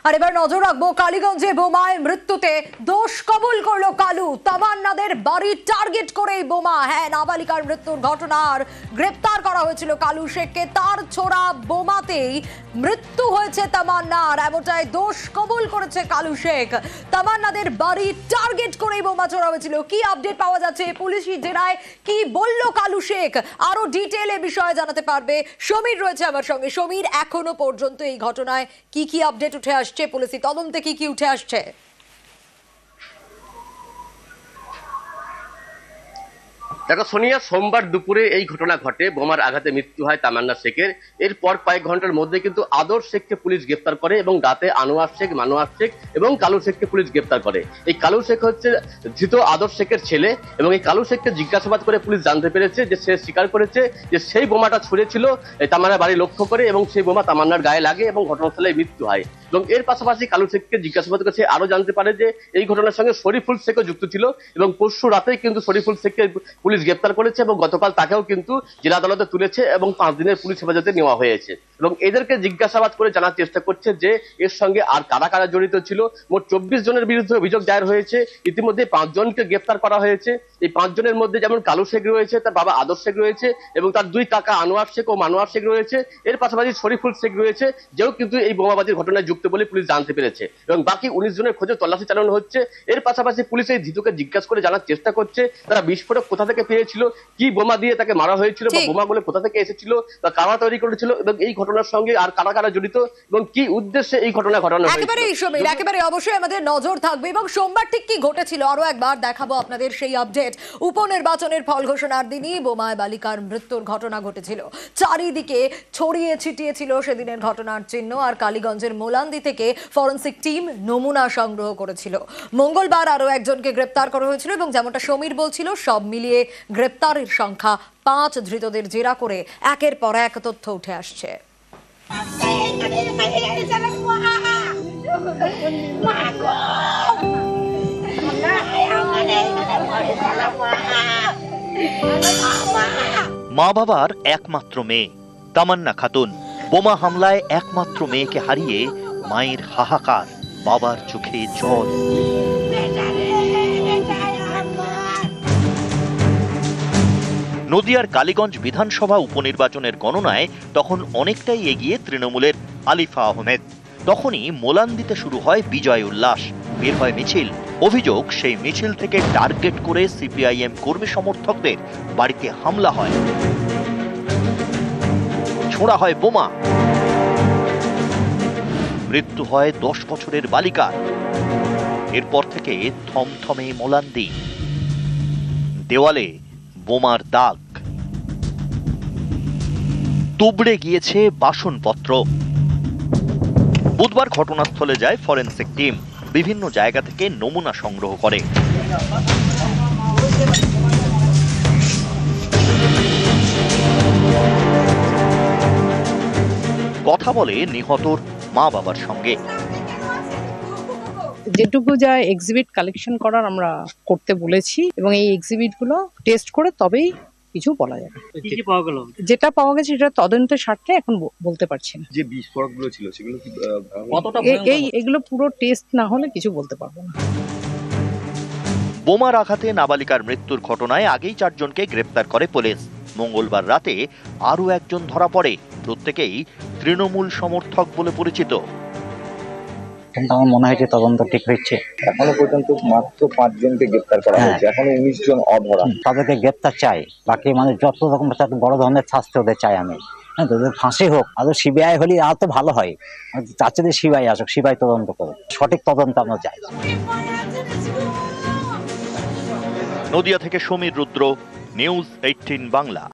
আর এবার নজর রাখবো কালীগঞ্জে বোমায় মৃত্যুতে দোষ কবুল করলো কালু। তামান্নাদের বাড়ি টার্গেট করেই বোমা। হ্যাঁ, নাবালিকার মৃত্যুর ঘটনার গ্রেপ্তার করা হয়েছিল কালু শেখকে। তার ছোড়া বোমাতেই মৃত্যু হয়েছে তামান্নার, এমনটাই দোষ কবুল করেছে কালু শেখ। তামান্নাদের বাড়ি টার্গেট করেই বোমা ছোড়া হয়েছিল। কি আপডেট পাওয়া যাচ্ছে পুলিশি জেরায়, কি বলল কালু শেখ, আরো ডিটেইলে বিষয়ে জানাতে পারবে সমীর রয়েছে আমার সঙ্গে। সমীর, এখনো পর্যন্ত এই ঘটনায় কি কি আপডেট উঠে আসছে, পুলিশি তদন্তে কি কি উঠে আসছে? দেখো সোনিয়া, সোমবার দুপুরে এই ঘটনা ঘটে, বোমার আঘাতে মৃত্যু হয় তামান্না শেখের। এরপর কয়েক ঘন্টার মধ্যে কিন্তু আদর শেখকে পুলিশ গ্রেপ্তার করে এবং রাতে আনোয়ার শেখ, মানুয়ার শেখ এবং কালু শেখকে পুলিশ গ্রেপ্তার করে। এই কালু শেখ হচ্ছে ধৃত আদর শেখের ছেলে এবং এই কালু শেখকে জিজ্ঞাসাবাদ করে পুলিশ জানতে পেরেছে যে সে স্বীকার করেছে যে সেই বোমাটা ছুঁড়েছিল তামান্নার বাড়ি লক্ষ্য করে এবং সেই বোমা তামান্নার গায়ে লাগে এবং ঘটনাস্থলে মৃত্যু হয়। এবং এর পাশাপাশি কালু শেখকে জিজ্ঞাসাবাদ করেছে, আরো জানতে পারে যে এই ঘটনার সঙ্গে শরীফুল শেখও যুক্ত ছিল এবং পরশু রাতেই কিন্তু শরীফুল শেখকে পুলিশ গ্রেপ্তার করেছে এবং গতকাল তাকেও কিন্তু জেলা আদালতে তুলেছে এবং 5 দিনের পুলিশ হেফাজতে নেওয়া হয়েছে। এবং এদেরকে জিজ্ঞাসাবাদ করে জানার চেষ্টা করছে যে এর সঙ্গে আর কারা কারা জড়িত ছিল। মোট 24 জনের বিরুদ্ধে অভিযোগ দায়ের হয়েছে। ইতিমধ্যে 5 জনকে গ্রেপ্তার করা হয়েছে। এই 5 জনের মধ্যে যেমন কালু শেখ রয়েছে, তার বাবা আদর শেখ রয়েছে এবং তার 2 কাকা আনোয়ার শেখ ও মানুয়ার শেখ রয়েছে। এর পাশাপাশি শরীফুল শেখ রয়েছে, যেও কিন্তু এই বোমাবাজির ঘটনায় যুক্ত বলে পুলিশ জানতে পেরেছে। এবং বাকি 19 জনের খোঁজে তল্লাশি চালানো হচ্ছে। এর পাশাপাশি পুলিশ এই ধৃতকে জিজ্ঞাসা করে জানার চেষ্টা করছে তারা বিস্ফোরক কোথা থেকে পেয়েছিল, কি বোমা দিয়ে তাকে মারা হয়েছিল বা বোমাগুলো কোথা থেকে এসেছিল বা কারা তৈরি করেছিল এবং এই ঘটনার সঙ্গে আর কারা কারা জড়িত এবং কি উদ্দেশ্যে এই ঘটনা ঘটানো হয়েছিল। একেবারে অবশ্যই আমাদের নজর থাকবে। এবং সোমবার ঠিক কি ঘটেছিল আরো একবার দেখাবো আপনাদের সেই আপডেট। উপনির্বাচনের ফল ঘোষণার দিনই বোমায় বালিকার মৃত্যুর ঘটনা ঘটেছিল। চারিদিকে ছড়িয়ে ছিটিয়ে ছিল সেদিনের ঘটনার চিহ্ন। আর কালীগঞ্জের মোলান্দি থেকে ফরেনসিক টিম নমুনা সংগ্রহ করেছিল। মঙ্গলবার আরো একজনকে গ্রেপ্তার করা হয়েছিল এবং যেমনটা সমীর বলছিল, সব মিলিয়ে গ্রেপ্তারের সংখ্যা 5। ধৃতদের জেরা করে একের পর এক তথ্য উঠে আসছে। মা বাবার একমাত্র মেয়ে তামান্না খাতুন। বোমা হামলায় একমাত্র মেয়েকে হারিয়ে মায়ের হাহাকার, বাবার চোখে জল। নদিয়ার কালীগঞ্জ বিধানসভা উপনির্বাচনের গণনায় তখন অনেকটাই এগিয়ে তৃণমূলের আলিফা আহমেদ। তখনই মোলান্দিতে শুরু হয় বিজয় উল্লাস, বের হয় মিছিল। অভিযোগ, সেই মিছিল থেকে টার্গেট করে সিপিআইএম কর্মী সমর্থকদের বাড়িতে হামলা হয়, ছোড়া হয় বোমা। মৃত্যু হয় 10 বছরের বালিকার। এরপর থেকে থমথমে মোলান্দি, দেওয়ালে বোমার দাগ, তুবড়ে গিয়েছে বাসনপত্র। বুধবার ঘটনাস্থলে যায় ফরেনসিক টিম, বিভিন্ন জায়গা থেকে নমুনা সংগ্রহ করে। কথা বলে নিহতর মা বাবার সঙ্গে। যেটুকু যা এক্সিবিট কালেকশন করার আমরা করতে বলেছি এবং এই এক্সিবিট গুলো টেস্ট করে তবেই কিছু বলা যাবে। যেটা পাওয়া গেছে সেটা তদন্তের স্বার্থে এখন বলতে পারছি না। যে বিস্ফোরক গুলো ছিল সেগুলো কি এগুলো পুরো টেস্ট না হলে কিছু বলতে পারবো না। বোমার আঘাতে নাবালিকার মৃত্যুর ঘটনায় আগেই 4 জনকে গ্রেপ্তার করে পুলিশ। মঙ্গলবার রাতে আরো একজন ধরা পড়ে, প্রত্যেকেই তৃণমূল সমর্থক বলে পরিচিত। কিন্তু আমার মনে হয় যে তদন্ত ঠিক হচ্ছে। এখনো পর্যন্ত মাত্র 5 জনকে গ্রেপ্তার করা হয়েছে, এখনো 19 জন অধরা। তাদেরকে গ্রেপ্তার চাই, বাকি মানে যত রকম বড় ধরনের শাস্তি ওদের চাই আমি। তাদের ফাঁসি হোক, আর সিবিআই হলে আর তো ভালো হয়। তার চেয়ে সিবিআই আসুক, সিবিআই তদন্ত করুক, সঠিক তদন্ত আমরা চাই। নদিয়া থেকে সমীর রুদ্র, নিউজ 18 বাংলা।